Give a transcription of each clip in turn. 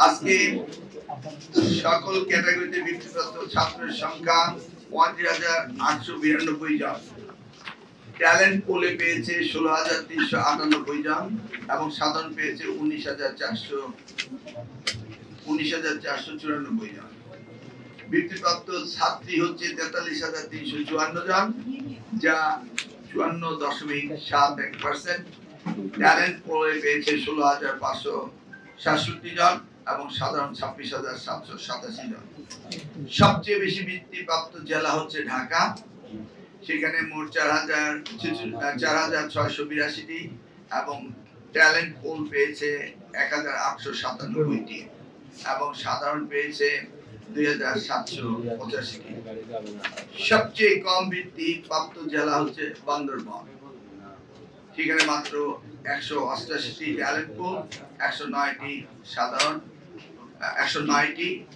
আজকে সকল ক্যাটাগরিতে বৃত্তিপ্রাপ্ত ছাত্রের সংখ্যা 35,892 জন। ট্যালেন্ট পোলে পেয়েছে 16,398 জন এবং সাধারণ পেয়েছে 19,494 জন। বৃত্তিপ্রাপ্ত ছাত্রী হচ্ছে 43,354 জন, যা 54.71%। ট্যালেন্ট পোলে পেয়েছে 16,567 জন এবং সাধারণ 26,787 জন। সবচেয়ে বেশি বৃত্তিপ্রাপ্ত জেলা হচ্ছে ঢাকা, সেখানে মোট 4,682টি এবং ট্যালেন্ট পোল পেয়েছে 1,897টি এবং সাধারণ পেয়েছে 2,785টি। সবচেয়ে কম বৃত্তিপ্রাপ্ত জেলা হচ্ছে বান্দরবান, সেখানে মাত্র 188টি ট্যালেন্ট পোল, 109টি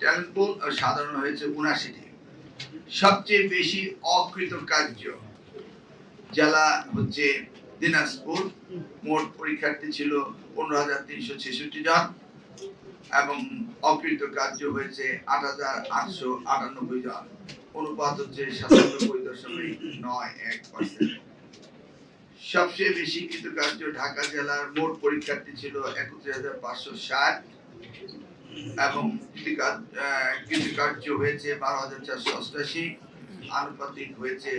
ট্যালেন্ট পোল আর সাধারণ হয়েছে 79টি। সবচেয়ে বেশি অকৃতকার্য জেলা হচ্ছে দিনাজপুর, মোট পরীক্ষার্থী ছিল 15,366 জন এবং অকৃতকার্য হয়েছে 8,898 জন। অনুপাত হচ্ছে 97.91%। সবচেয়ে বেশি কৃতকার্য ঢাকা জেলার, মোট পরীক্ষার্থী ছিল 31,560 এবং কৃতকার্য হয়েছে 12,488, আনুপাতিক হয়েছে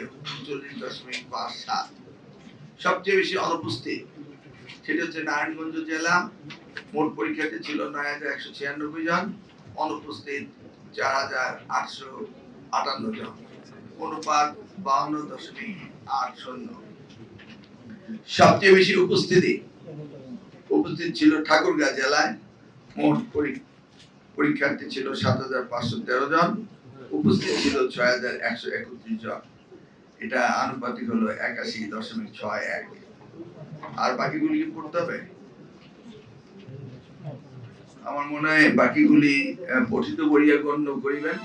39.57। সবচেয়ে বেশি অনুপস্থিত সেটা হচ্ছে নারায়ণগঞ্জ জেলা, মোট পরীক্ষার্থী ছিল 9,196 জন, অনুপস্থিত 4,858 জন, অনুপাত 52.80। সবচেয়ে বেশি উপস্থিত ছিল ঠাকুরগাঁও জেলায়, মোট পরীক্ষার্থী ছিল 7,513 জন, উপস্থিত ছিল 6,131 জন। এটা আনুপাতিক হলো 81.61। আর বাকিগুলি পড়তে হবে, আমার মনে হয় বাকিগুলি পঠিত বইয়া গণ্য করিবেন।